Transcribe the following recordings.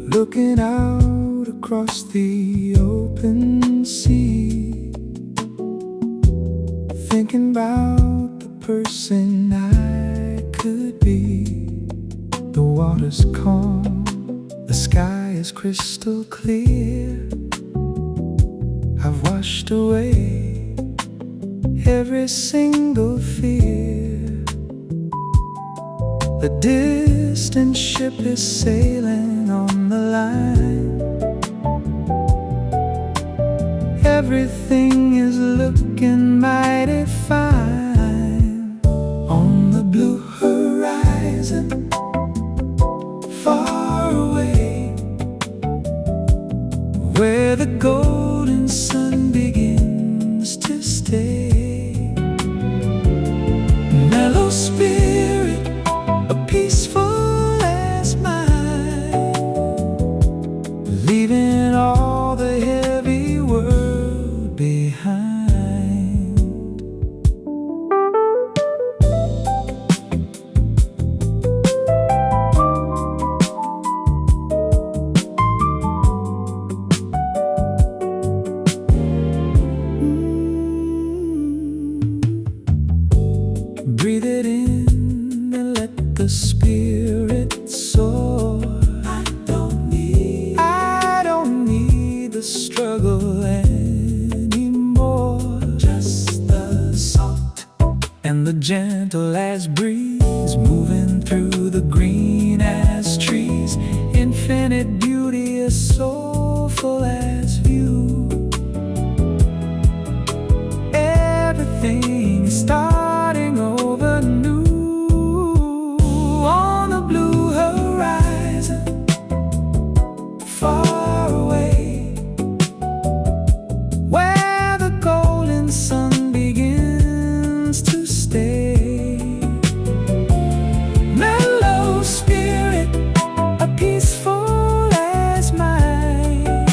looking out across the open sea, thinking about the person I could be. The water's calm, the sky is crystal clear. I've washed away every single fear. The distant ship is sailing on the line. Everything is looking mighty fine. On the blue horizon, far away, where the golden sun begins to stay. Mellow spirit, a peaceful as mine, leaving all the heavy world behind. Breathe it in and let the spirit soar. I don't need the struggle anymore. Just the soft and the gentle as breeze, moving through the green as trees. Infinite beauty, as soulful as view. Everything is starting over new. On the blue horizon, far away, where the golden sun begins to stay. Mellow spirit, a peaceful as mine,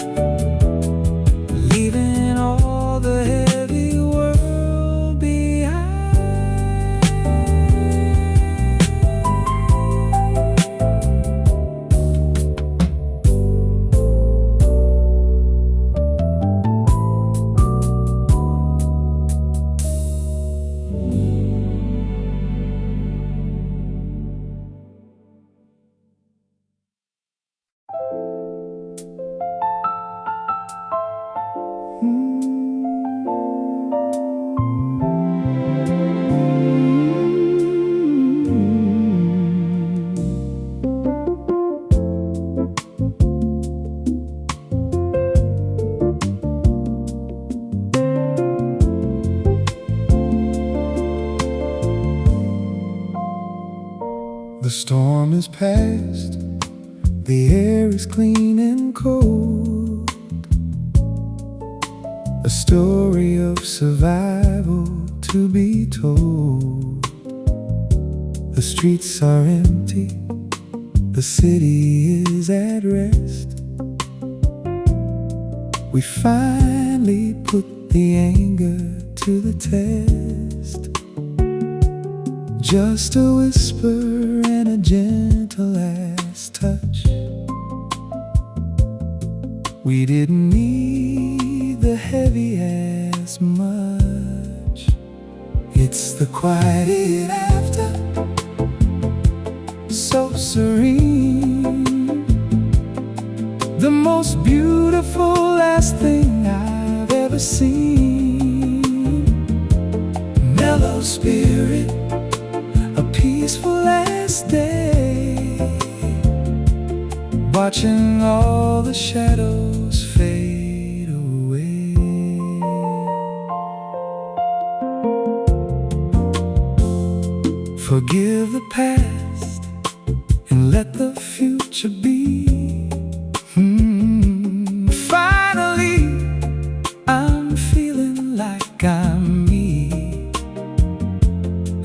leaving all the heavy world behind. The storm is past, the air is clean and cold. A story of survival to be told. The streets are empty, the city is at rest. We finally put the anger to the test. Just a whisper and a gentle ass touch. We didn't need the heavy as much. It's the quiet after, so serene, the most beautiful last thing I've ever seen. Mellow spirit, a peaceful last day, watching all the shadows fade away. Forgive the past and let the future be. Finally, I'm feeling like I'm me.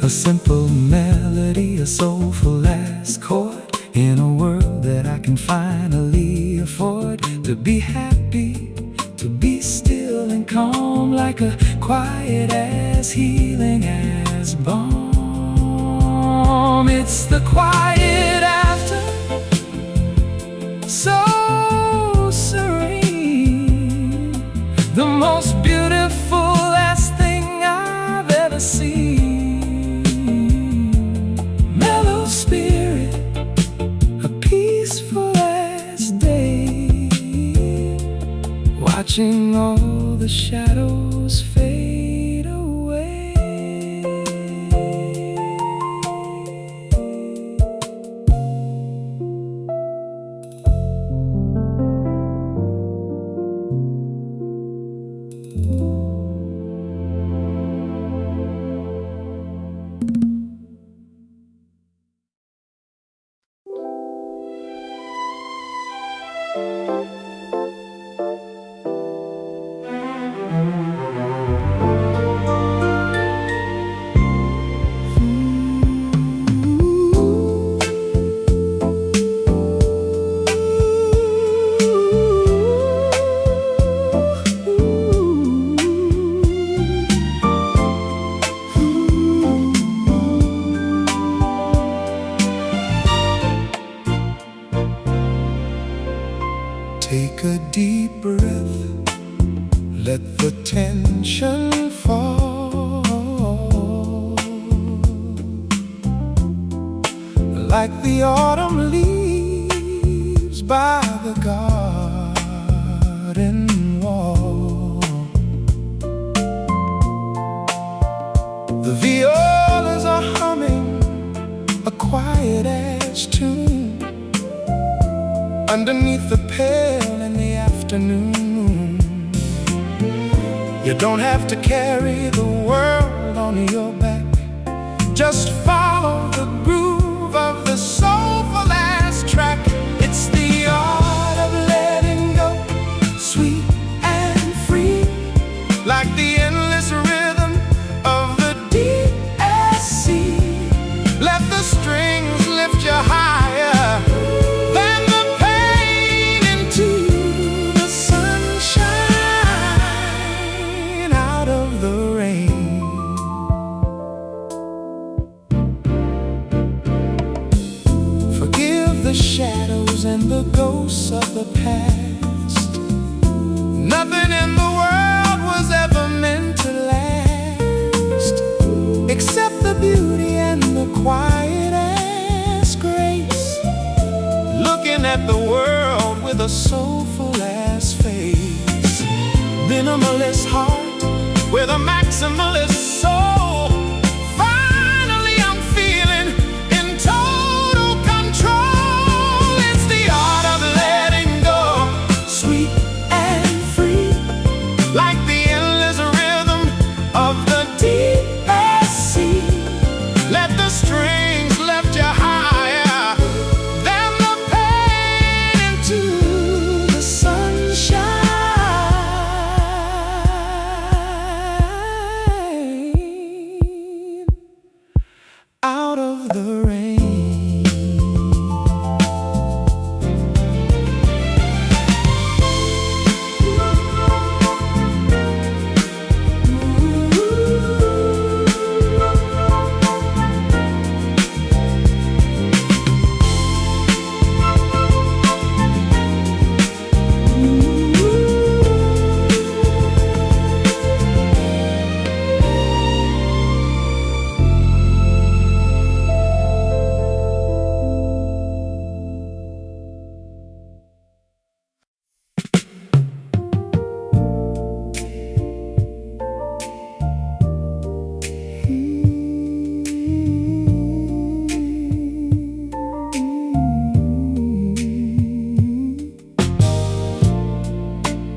A simple melody, a soulful last chord, in a world that I can finally afford. To be happy, to be still and calm, like a quiet as healing as balm. It's the quiet after, so watching all the shadows fade away. Take a deep breath, let the tension fall. Like the autumn leaves by the garden wall. The violas are humming a quiet-ass tune underneath the pale in the afternoon. You don't have to carry the world on your back. Just follow the groove of the soulful last track. It's the art of letting go, sweet and free, like the endless rhythm of the deep sea. Let the strings lift you higher than the pain into the sunshine out of the rain. Forgive the shadows and the ghosts of the past. Nothing in the world was ever meant to last, except the beauty and the quiet-ass grace. Looking at the world with a soulful-ass face. Minimalist heart with a maximalist soul. Finally I'm feeling in total control. It's the art of letting go, sweet and free, like the endless rhythm of the deep sea. Let the strings lift you higher than the pain into the sunshine out of the rain.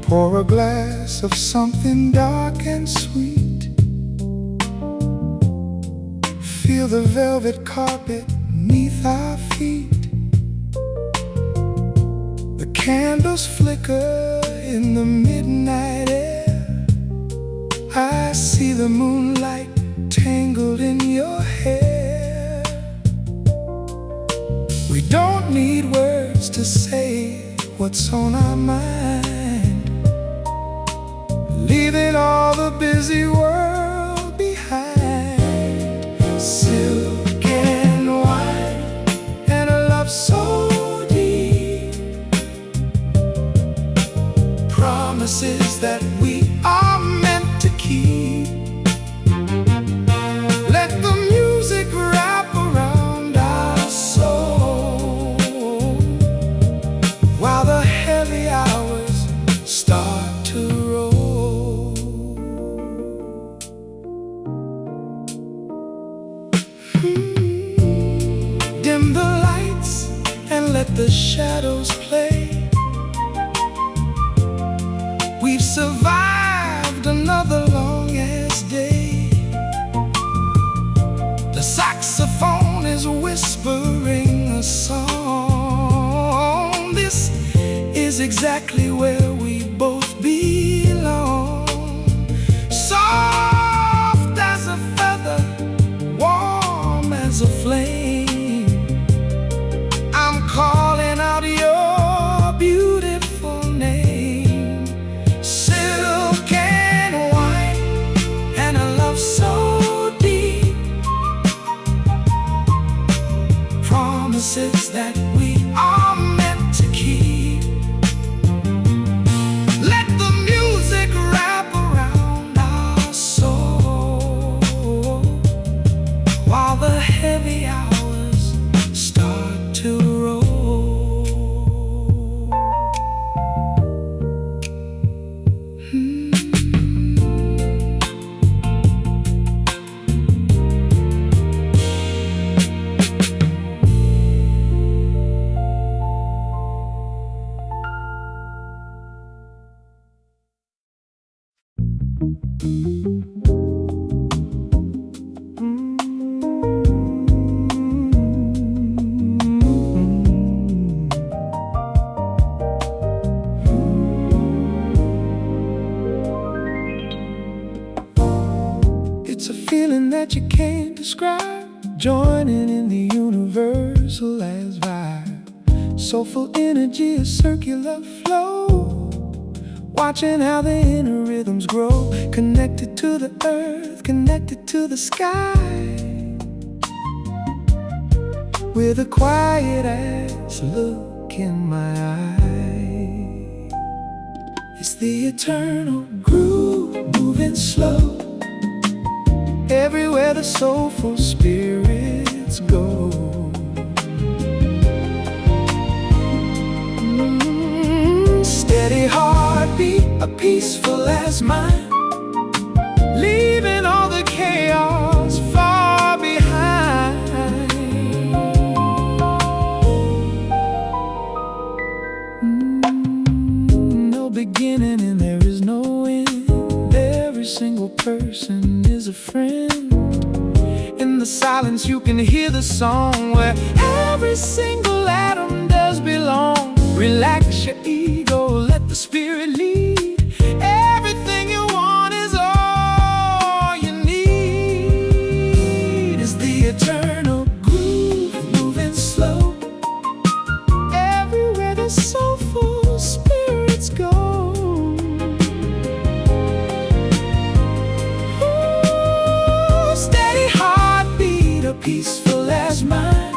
Pour a glass of something dark and sweet. Feel the velvet carpet beneath our feet. The candles flicker in the midnight air. I see the moonlight tangled in your hair. We don't need words to say what's on our mind. Leaving all the busy world behind. Silk and wine and a love so deep. Promises that we are meant to keep. Let the music wrap around our soul, while the heavy hours start to is exactly where we both belong. Soft as a feather, warm as a flame, I'm calling out your beautiful name. Silk and wine, and a love so deep, promises that we are meant to keep. Let the music wrap around our soul, while the heavy hours start to roll. It's a feeling that you can't describe, joining in the universal last vibe. Soulful energy, a circular flow, watching how the inner rhythms grow. Connected to the earth, connected to the sky, with a quiet ass look in my eye. It's the eternal groove, moving slow, everywhere the soulful spirits go. Steady heartbeat, a peaceful as mine, leaving all the chaos far behind. No beginning and there is no end. Every single person is a friend. In the silence you can hear the song, where every single atom does belong. Relax your ego, let the spirit lead. Everything you want is all you need. Is the eternal groove, moving slow, everywhere the soulful spirits go. Ooh, steady heartbeat, a peaceful as mine,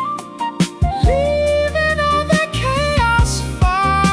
leaving all the chaos far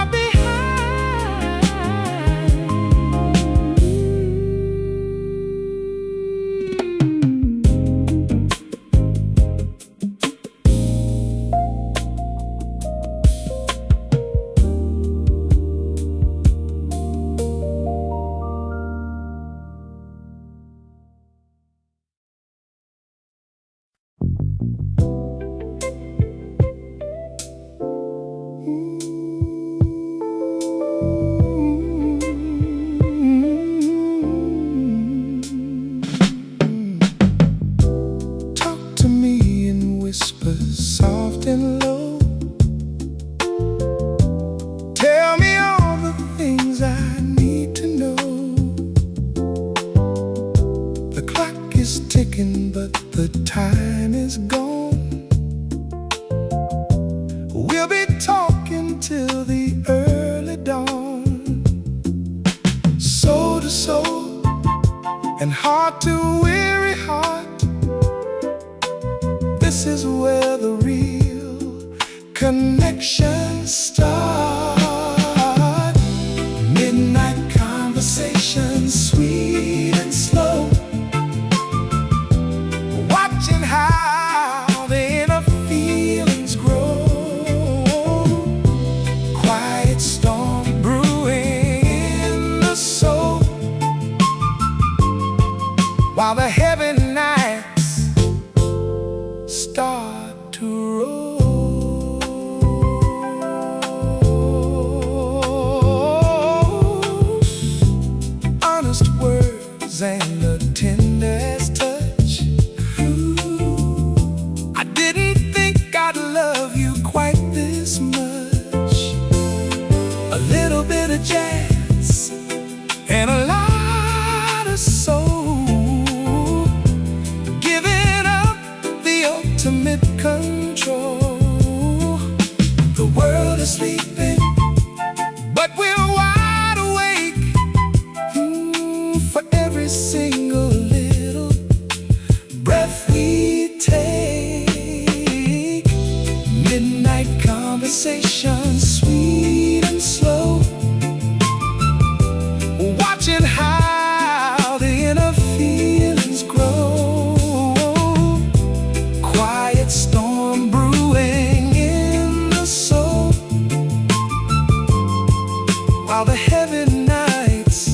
while the heavy nights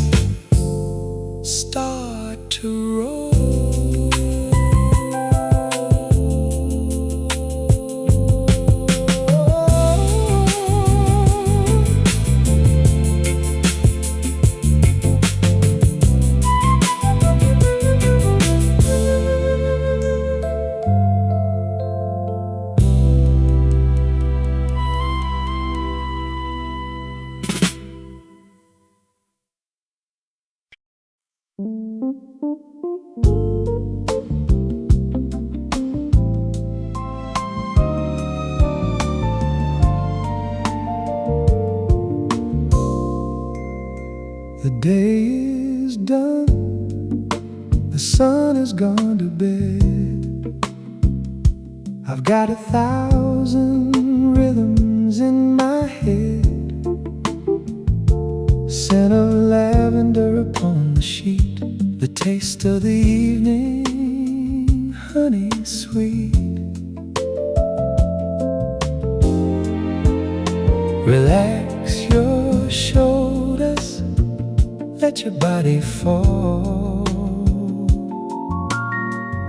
start to roll. The day is done, the sun has gone to bed. I've got 1,000 rhythms in my head, scent of lavender upon the sheet, the taste of the evening, honey sweet. Relax your shoulders, let your body fall.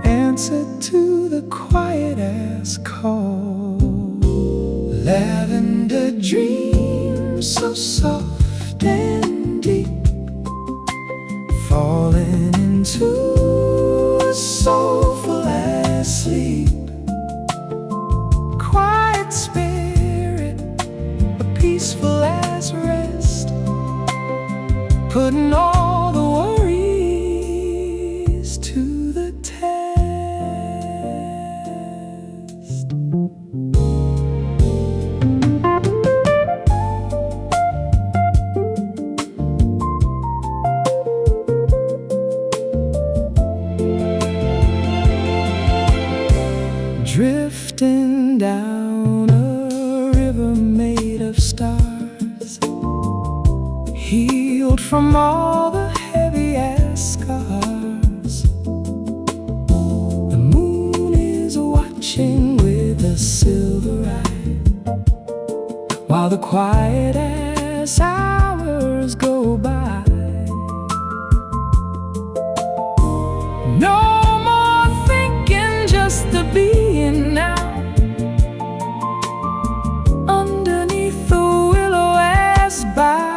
Answer to the quiet ass call. Lavender dreams so soft and deep, falling into a soulful ass sleep. Quiet spirit, a peaceful ass rest, putting all the worries to the test. Drifting down a river made of stars, healed from all the heavy ass scars. The moon is watching with a silver eye, while the quiet ass hours go by. No more thinking, just the being now, underneath the willow ass bough.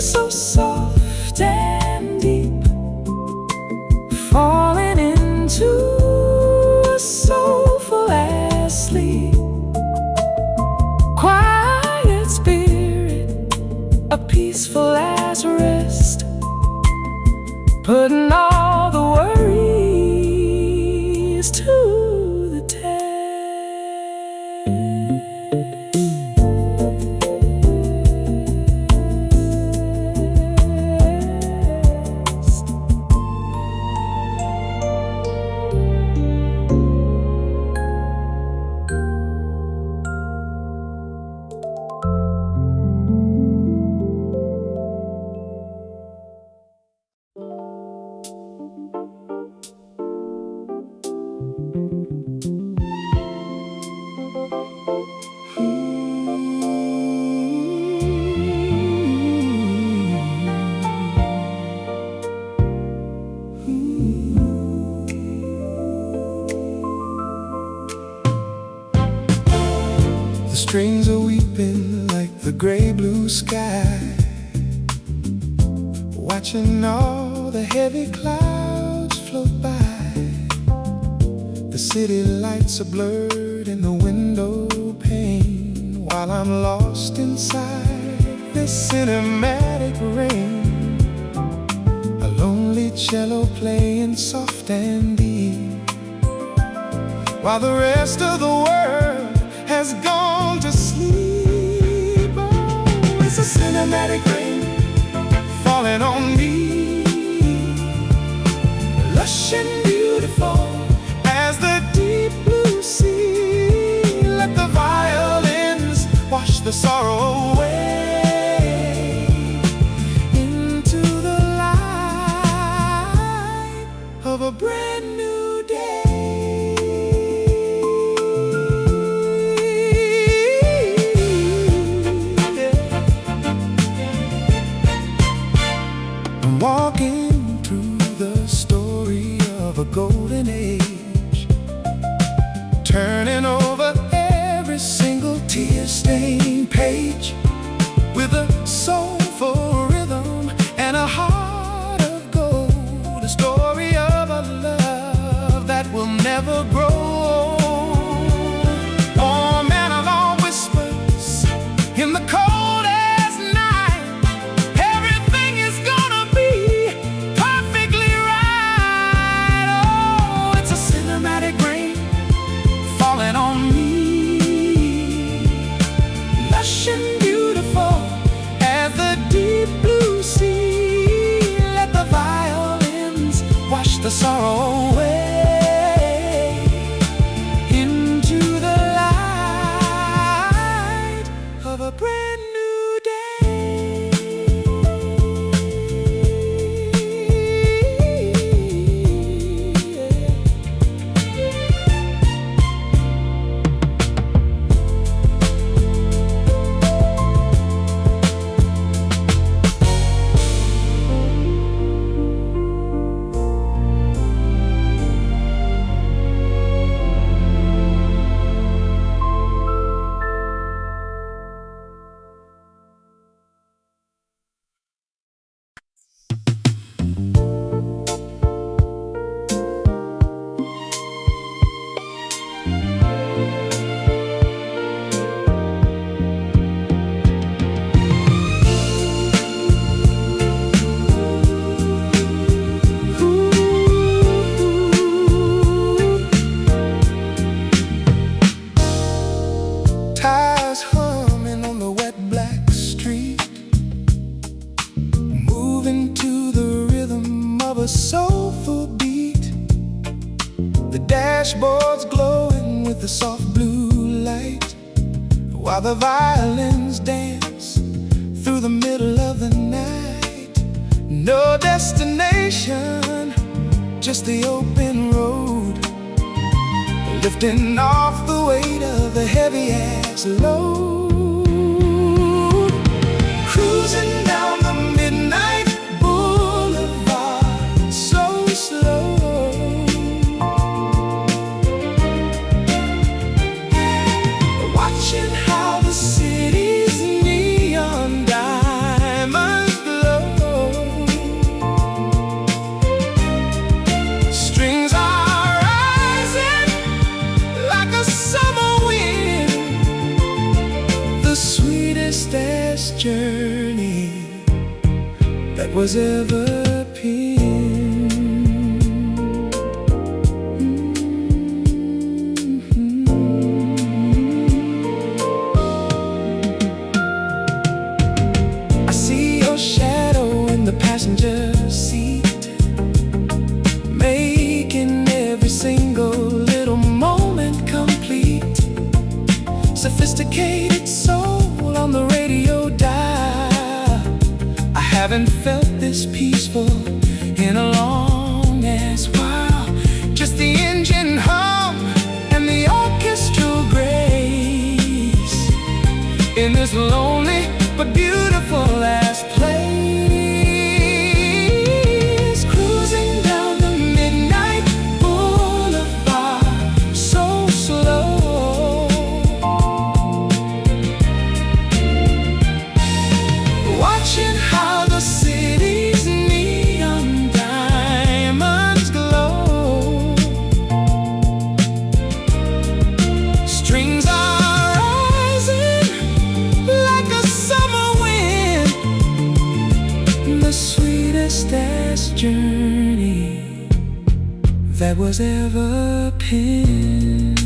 So soft and deep, falling into a soulful ass sleep. Quiet spirit, a peaceful ass rest, putting all the worries to the test. The strings are weeping like the gray blue sky, watching all the heavy clouds float by. The city lights are blurred in the window pane, while I'm lost inside this cinematic rain. A lonely cello playing soft and deep, while the rest of the world has gone to sleep. Oh, it's a cinematic rain falling on me, lush and beautiful as the deep blue sea. Let the violins wash the sorrow away into the light of a brand new day. stage with a soulful rhythm and a heart of gold, a story of a love that will never grow. Warm and alone whispers in the cold as night, everything is gonna be perfectly right. Oh, it's a cinematic rain falling on me, lush and beautiful as the deep blue sea. Let the violins wash the sorrow away into the light of a brand new day. Tires humming on the wet black street, moving to the rhythm of a soulful beat. The dashboard's glowing with the soft blue light, while the violins dance through the middle of the night. No destination, just the open road, lifting off the weight of the heavy-ass load. Cruising down the midnight boulevard so slow, watching how the city's neon diamonds glow. Strings are rising like a summer wind, the sweetest ass journey that was ever penned. I see your shadow in the passenger seat, making every single little moment complete. Sophisticated soul on the radio dial, I haven't felt this peaceful in a long ass while. Just the engine hum and the orchestral grace in this lonely but beautiful ass place. Cruising down the midnight boulevard so slow, watching how the city's neon diamonds glow. Strings are rising like a summer wind, the sweetest ass journey that was ever penned.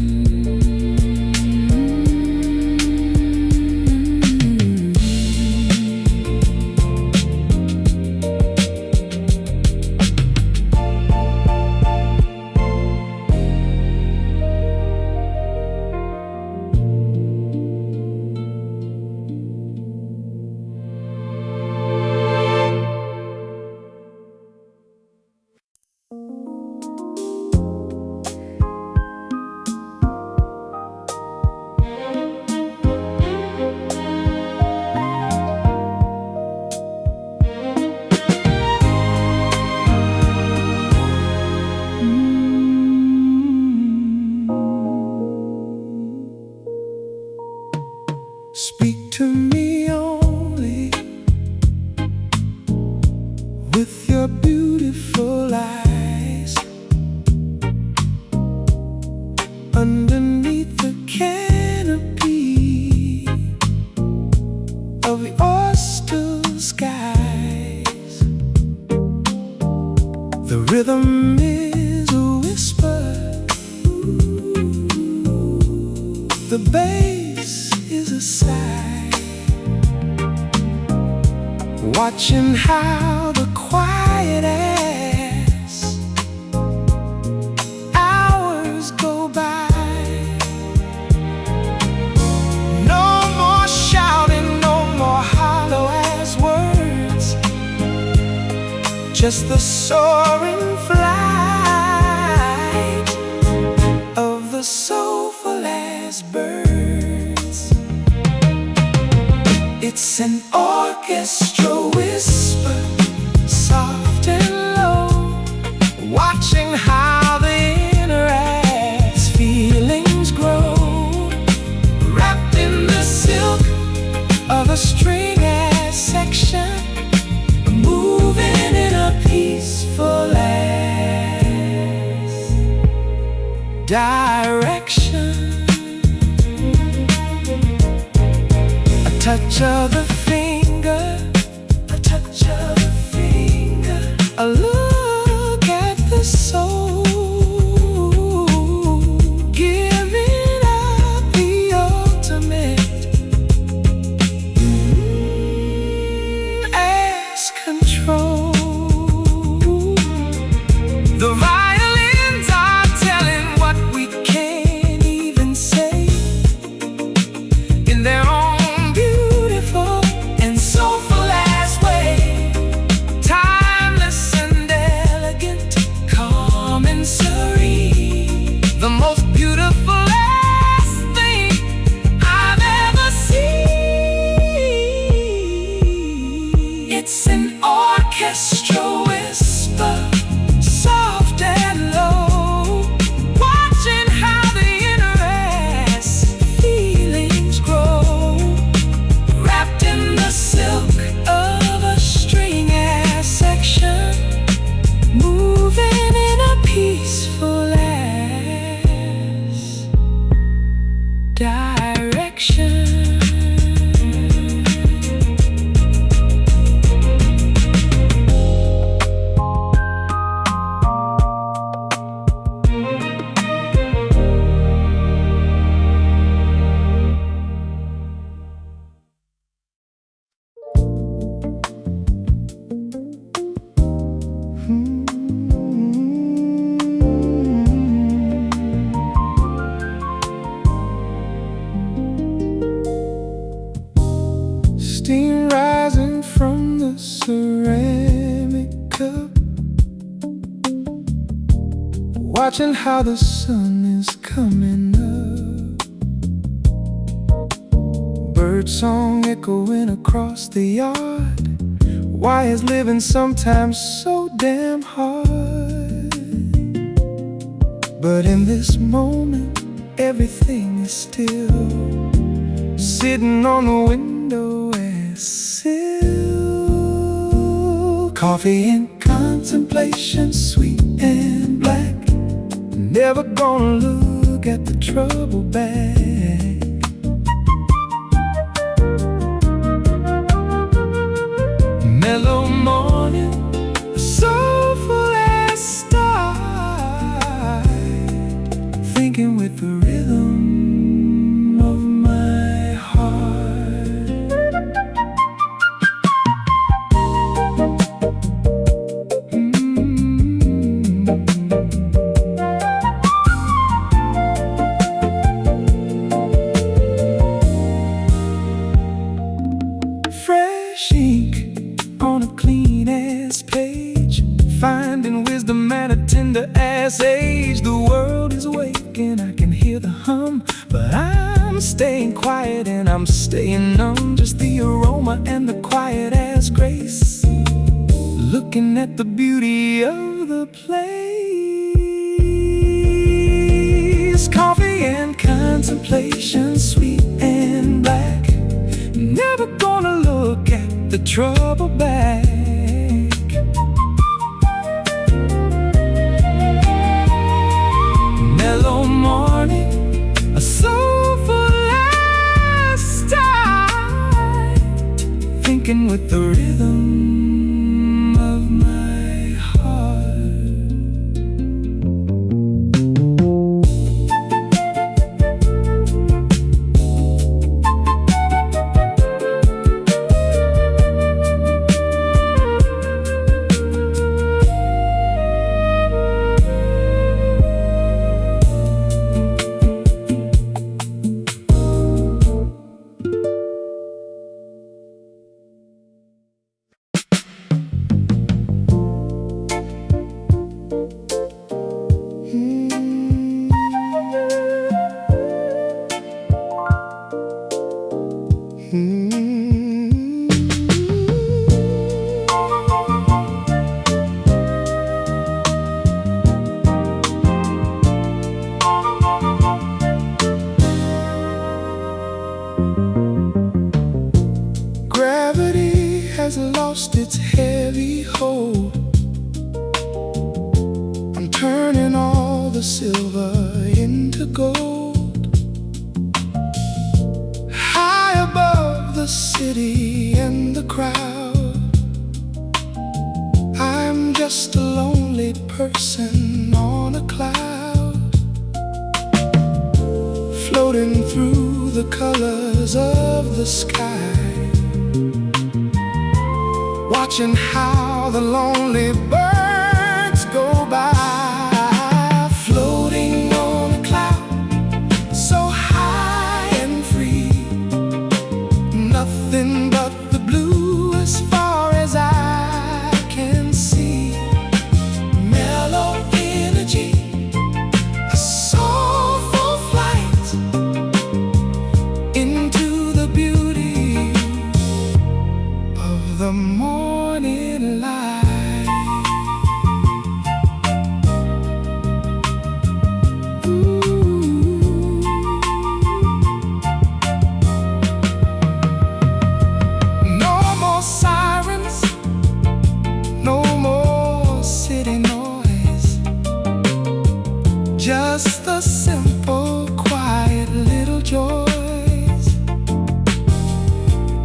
Speak to me only with your beautiful eyes. Underneath the canopy of the orchestral skies, the rhythm is a whisper, the bass is a sigh. Watching how the quiet as hours go by. No more shouting, no more hollow as words, just the soaring flight of the soulful as birds. It's an orchestral whisper, soft and low, watching how the inner as feelings grow, wrapped in the silk of a string as section, moving in a peaceful as direction. A touch of the finger, a touch of the finger, a look at the soul, giving up the ultimate as control. The violins are telling what we can't even say in their own beautiful and soulful as way. Timeless and elegant, calm and serene, the most beautiful as thing I've ever seen. It's an orchestral whisper, soft and low, watching how the inner as feelings grow, wrapped in the silk of a string as section, moving in a peaceful as direction. Steam rising from the ceramic cup, watching how the sun is coming up. Birdsong echoing across the yard. Why is living sometimes so damn hard? But in this moment, everything is still. Sitting on the window sill, coffee and contemplation, sweet and black. Never gonna look at the trouble back. Mellow morning, soulful as start, thinking with the rhythm of my heart. Fresh ink on a clean ass page, finding wisdom at a tender ass age. The world is waking, I can hear the hum, but I'm staying quiet and I'm staying numb. Just the aroma and the quiet as grace, looking at the beauty of the place. Coffee and contemplation, sweet and black. the trouble back. Mellow morning, a soulful last time, thinking with the rhythm of my heart. Gravity has lost its heavy hold. I'm turning all the silver into gold. High above the city and the crowd, I'm just a lonely person on a cloud, floating through the colors of the sky, watching how the lonely birds go by, floating on a cloud, so high and free. Nothing but the blue as far as I can see. Mellow energy, a soulful flight into the beauty of the morning light. No more sirens, no more city noise, just the simple, quiet little joys.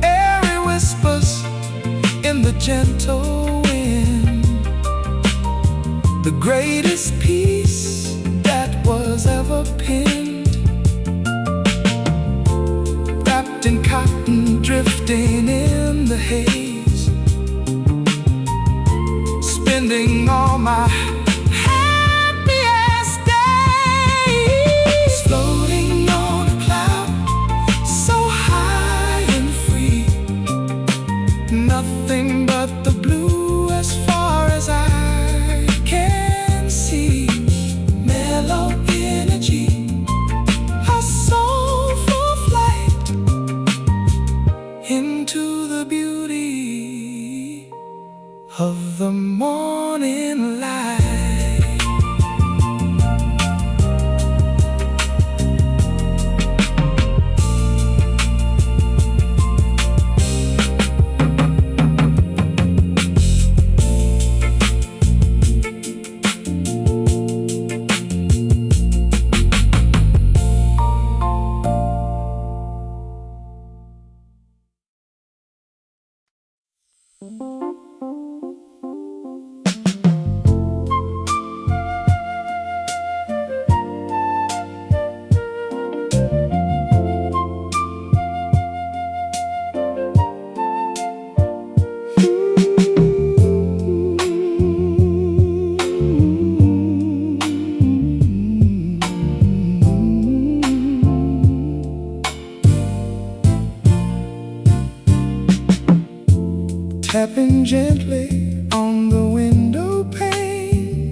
Airy whispers in the gentle wind, the greatest piece that was ever penned, wrapped in cotton, drifting in the haze, spending all my happiest days, floating on a cloud, so high and free. Nothing but the blue as far as I can see. Mellow energy, a soulful flight into the beauty of the morning light. Tapping gently on the window pane,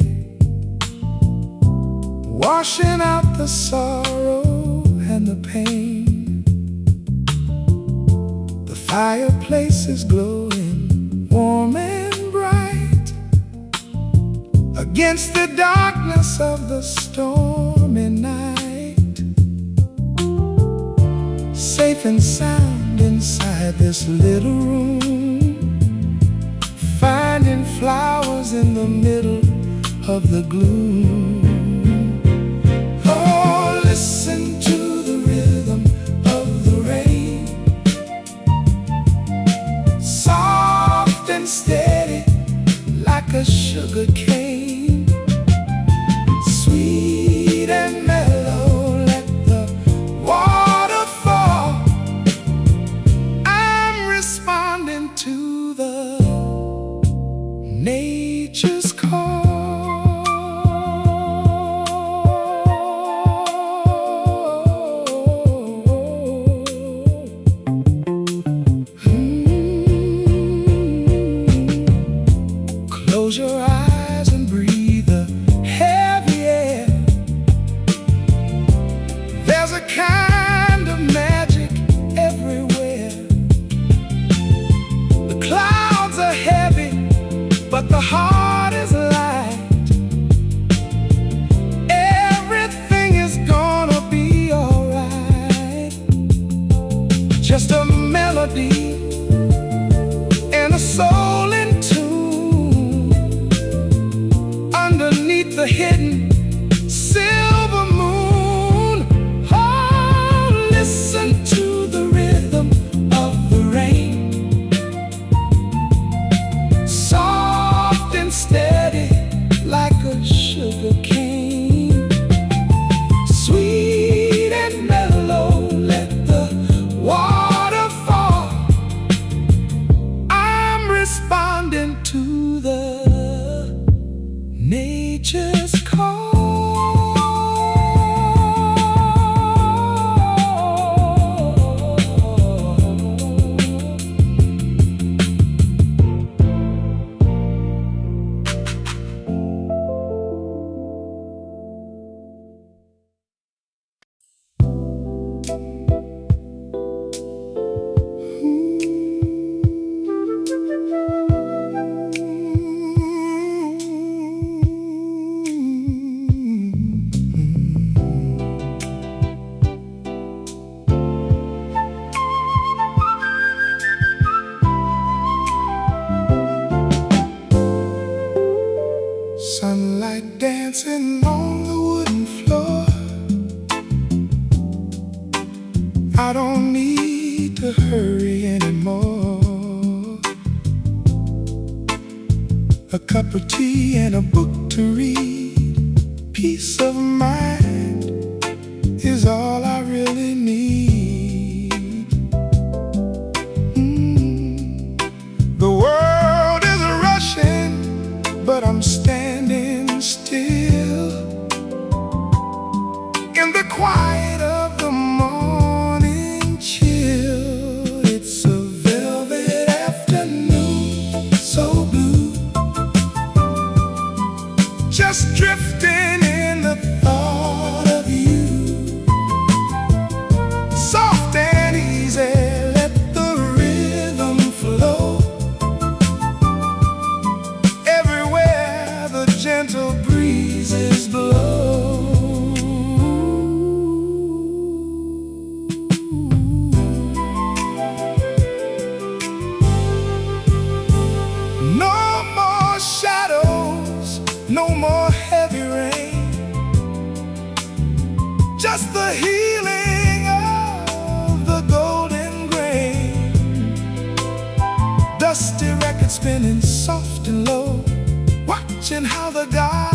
washing out the sorrow and the pain. The fireplace is glowing warm and bright against the darkness of the stormy night. Safe and sound inside this little room, planting flowers in the middle of the gloom. Oh, listen to the rhythm of the rain, soft and steady like a sugar cane, sweet and mellow, let the water fall. I'm responding to the nature's call. Close your eyes and breathe the heavy air. There's a kind of magic everywhere. The clouds are heavy, but the heart is light. Everything is gonna be alright. Just a melody and a soul in tune underneath the hidden silver moon. Oh, listen to the rhythm of the rain, soft and steady like a sugar cane, sweet and mellow, let the water fall. I'm responding to the nature's call. Sunlight dancing on the wooden floor. I don't need to hurry anymore. A cup of tea and a book to read. Peace of mind is all I really need. The world is rushing, but I'm standing still in the quiet of the morning chill. It's a velvet afternoon, so blue, just drifting in the thought of you. Soft and easy, let the rhythm flow. Everywhere the gentle breezes blow. No more shadows, no more heavy rain, just the healing of the golden grain. Dusty record spinning soft and low, watching how the guy